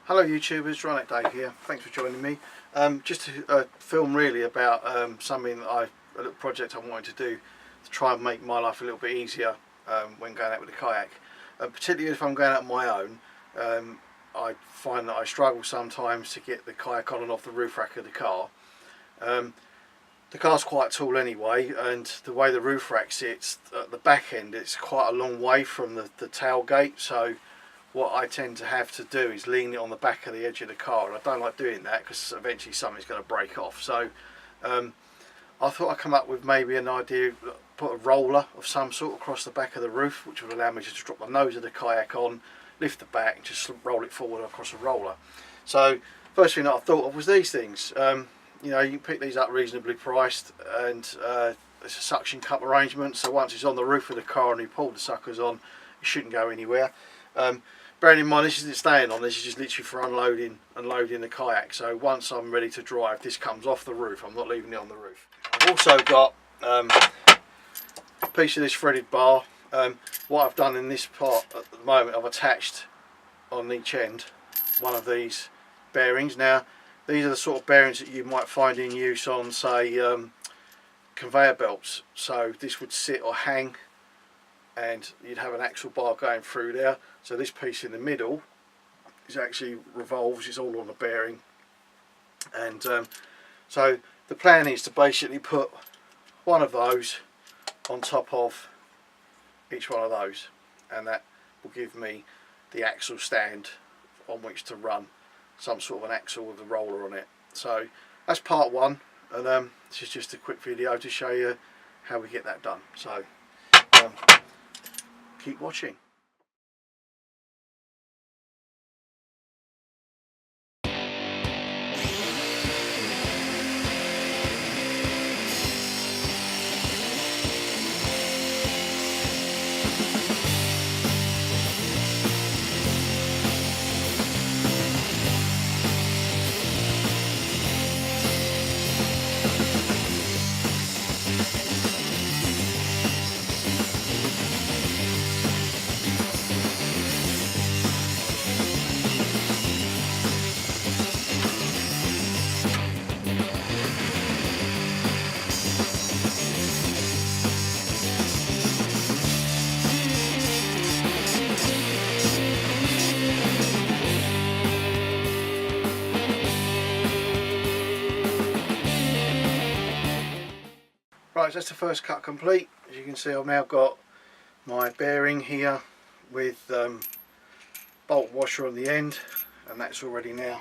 Hello YouTubers, Ronette Dave here. Thanks for joining me. Just to film really about something that a little project I wanted to do to try and make my life a little bit easier when going out with a kayak. Particularly if I'm going out on my own, I find that I struggle sometimes to get the kayak on and off the roof rack of the car. The car's quite tall anyway, and the way the roof rack sits at the back end, it's quite a long way from the tailgate, so what I tend to have to do is lean it on the back of the edge of the car, and I don't like doing that because eventually something's going to break off. So I thought I'd come up with maybe an idea, put a roller of some sort across the back of the roof, which would allow me just to drop the nose of the kayak on, lift the back and just roll it forward across a roller. So first thing that I thought of was these things. You know, you can pick these up reasonably priced, and it's a suction cup arrangement, so once it's on the roof of the car and you pull the suckers on, it shouldn't go anywhere. Bearing in mind, this isn't staying on, this is just literally for unloading and loading the kayak. So once I'm ready to drive, this comes off the roof, I'm not leaving it on the roof. I've also got a piece of this threaded bar. What I've done in this part at the moment, I've attached on each end one of these bearings. Now these are the sort of bearings that you might find in use on, say, conveyor belts. So this would sit or hang, and you'd have an axle bar going through there. So this piece in the middle is actually revolves, it's all on the bearing. And so the plan is to basically put one of those on top of each one of those, and that will give me the axle stand on which to run some sort of an axle with a roller on it. So that's part one, and this is just a quick video to show you how we get that done. So keep watching. Right, so that's the first cut complete. As you can see, I've now got my bearing here with bolt washer on the end, and that's already now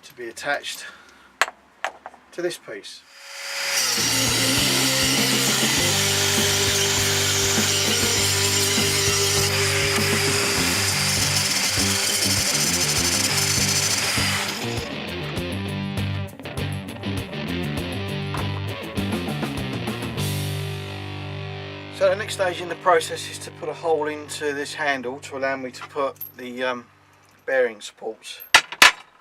to be attached to this piece. So the next stage in the process is to put a hole into this handle to allow me to put the bearing supports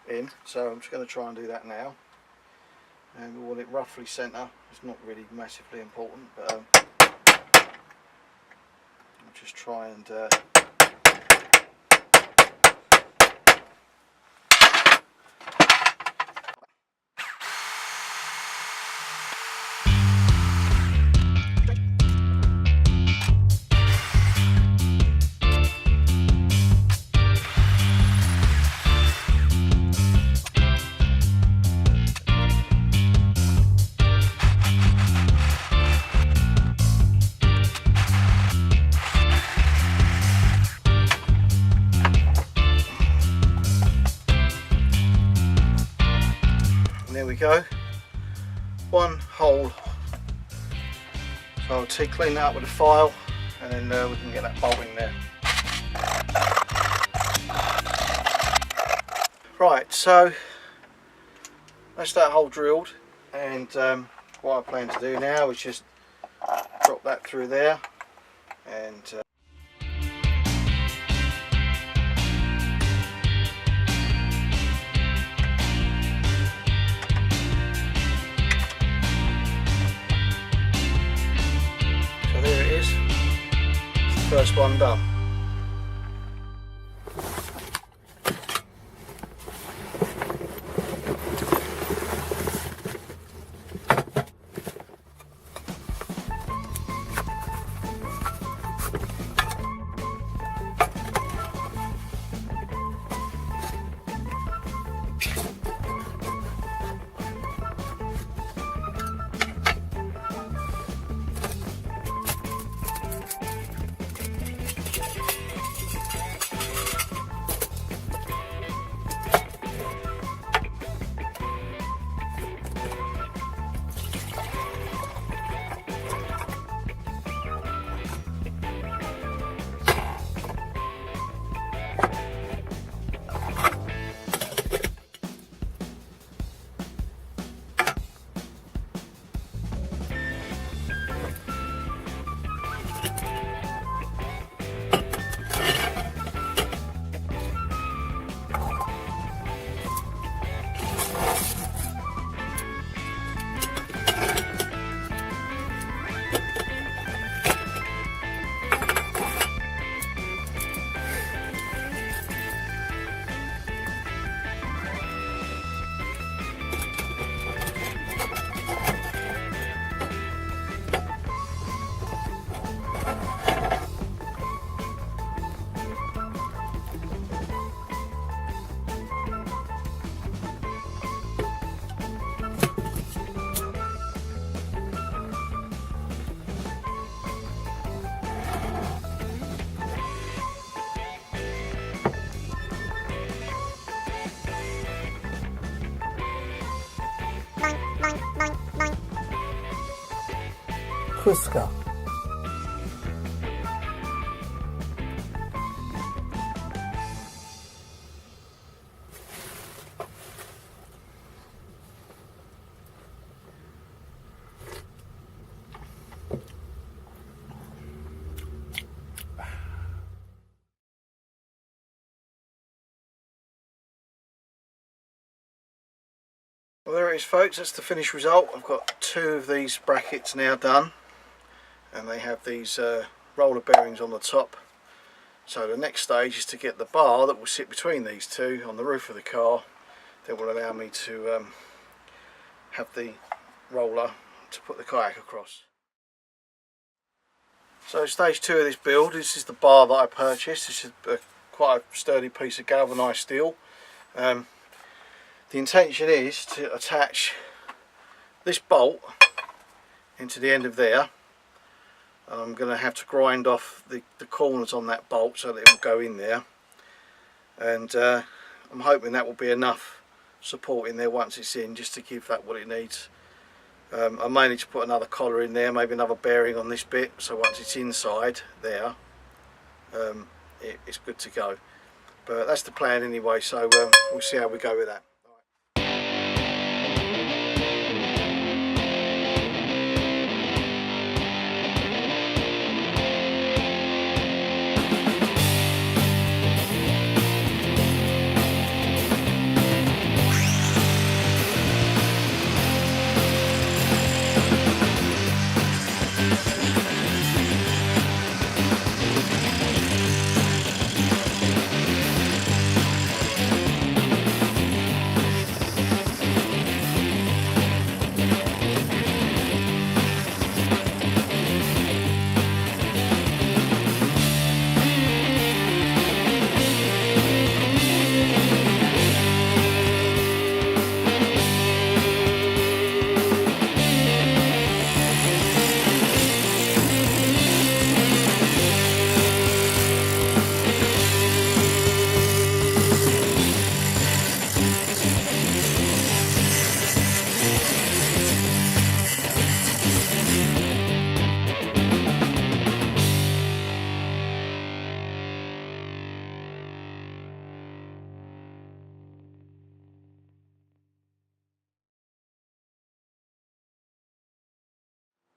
in. So I'm just going to try and do that now, and we want it roughly centre. It's not really massively important, but I'll just try and there we go, one hole. So I'll clean that up with a file, and then we can get that bolt in there. Right, so that's that hole drilled, and what I plan to do now is just drop that through there, and so there it first one done. Kuska. Well, there it is, folks. That's the finished result. I've got 2 of these brackets now done, and they have these roller bearings on the top. So the next stage is to get the bar that will sit between these 2 on the roof of the car that will allow me to have the roller to put the kayak across. So stage 2 of this build, this is the bar that I purchased. This is quite a sturdy piece of galvanised steel. The intention is to attach this bolt into the end of there. I'm going to have to grind off the corners on that bolt so that it will go in there, and I'm hoping that will be enough support in there once it's in, just to give that what it needs. I may need to put another collar in there, maybe another bearing on this bit, so once it's inside there it's good to go. But that's the plan anyway, so we'll see how we go with that.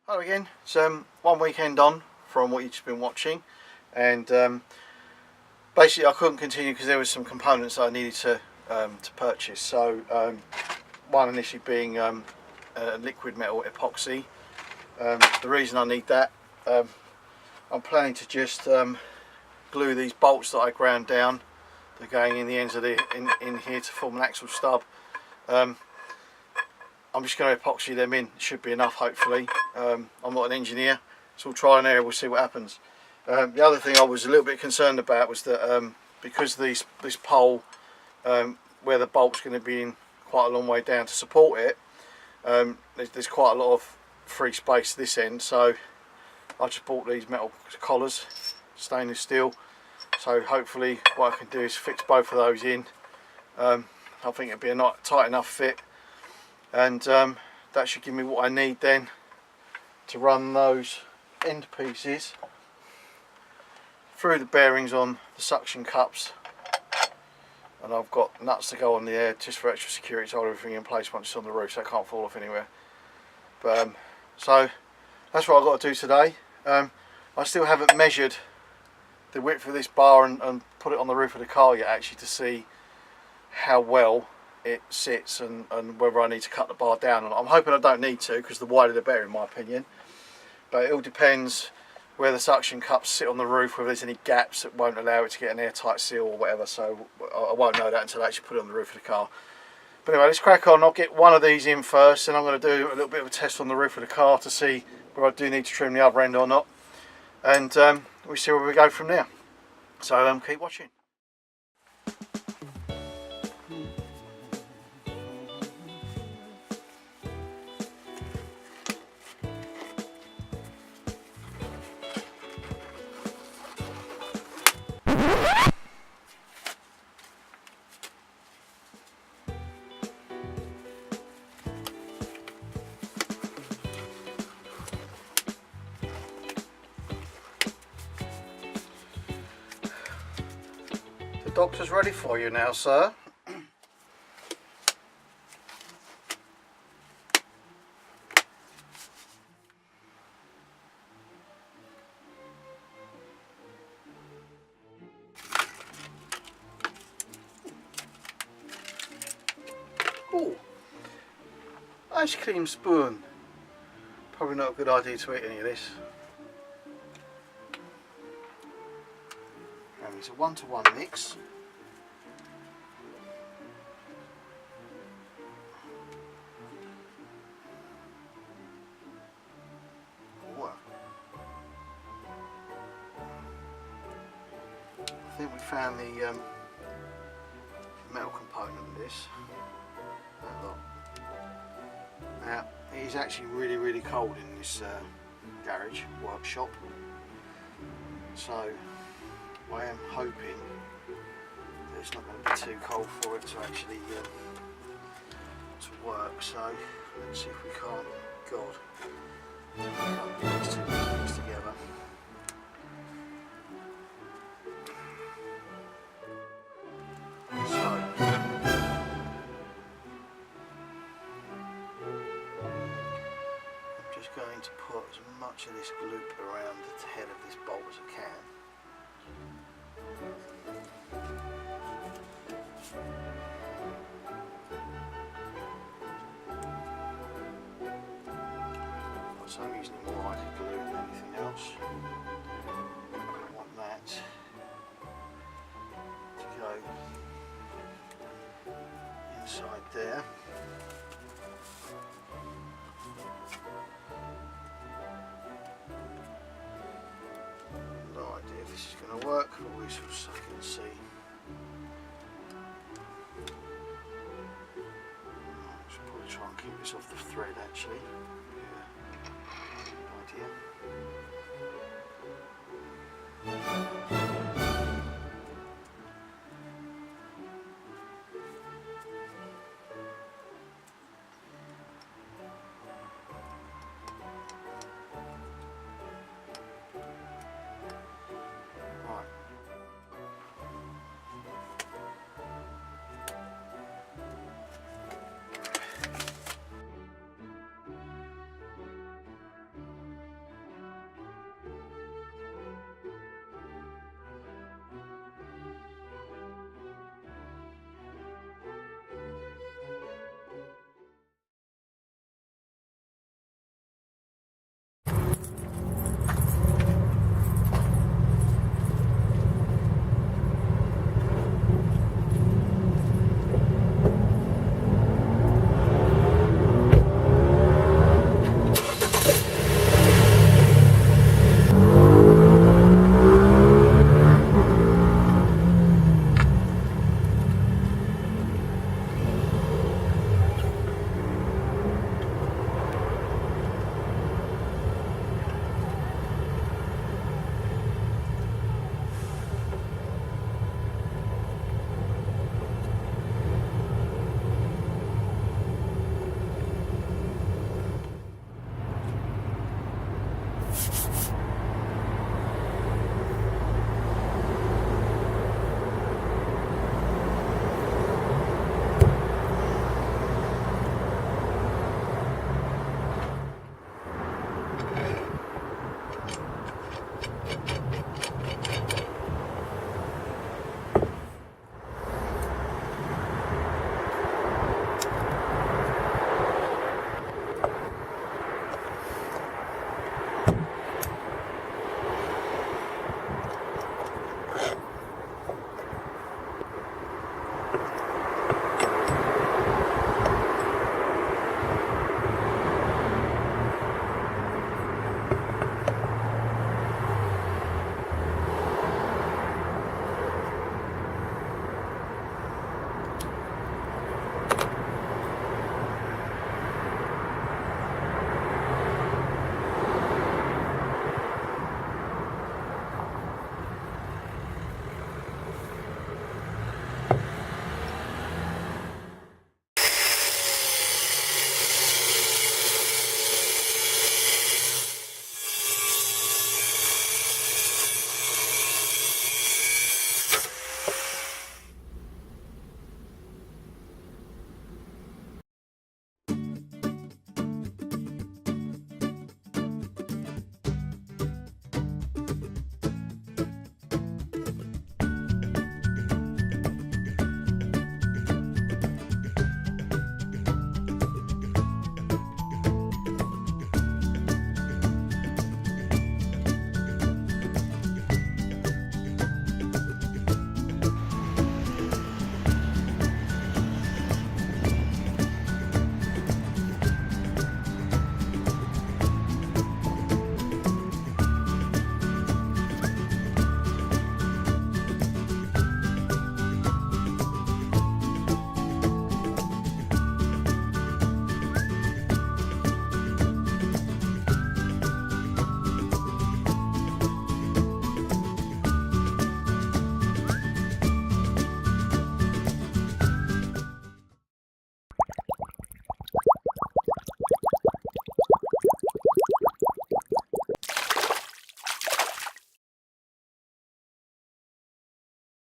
Hello again. It's one weekend on from what you've just been watching, and basically I couldn't continue because there was some components that I needed to purchase. So one initially being a liquid metal epoxy. The reason I need that, I'm planning to just glue these bolts that I ground down. They're going in the ends of the in here to form an axle stub. I'm just going to epoxy them in. It should be enough, hopefully. I'm not an engineer, so we'll try and error. We'll see what happens. The other thing I was a little bit concerned about was that because this pole, where the bolt's going to be in quite a long way down to support it, there's quite a lot of free space this end, so I just bought these metal collars, stainless steel, so hopefully what I can do is fix both of those in. I think it'll be a tight enough fit, and that should give me what I need then to run those end pieces through the bearings on the suction cups, and I've got nuts to go on the air just for extra security to hold everything in place once it's on the roof so it can't fall off anywhere. But so that's what I've got to do today. I still haven't measured the width of this bar and put it on the roof of the car yet, actually, to see how well it sits and whether I need to cut the bar down. I'm hoping I don't need to, because the wider the better in my opinion, but it all depends where the suction cups sit on the roof, whether there's any gaps that won't allow it to get an airtight seal or whatever, so I won't know that until I actually put it on the roof of the car. But anyway, let's crack on. I'll get one of these in first, and I'm going to do a little bit of a test on the roof of the car to see whether I do need to trim the other end or not, and we'll see where we go from there. So keep watching. The doctor's ready for you now, sir. Ooh, ice cream spoon. Probably not a good idea to eat any of this. It's a 1-to-1 mix. Ooh. I think we found the metal component of this. That lot. Now, it is actually really cold in this garage workshop, so I am hoping that it's not going to be too cold for it to actually to work. So let's see if we can't. God, get these two things together. So I'm just going to put as much of this gloop around the head of this bolt as I can. So I'm using it more like a glue than anything else. I want that to go inside there. No idea if this is going to work, but we shall suck and see. I should probably try and keep this off the thread actually.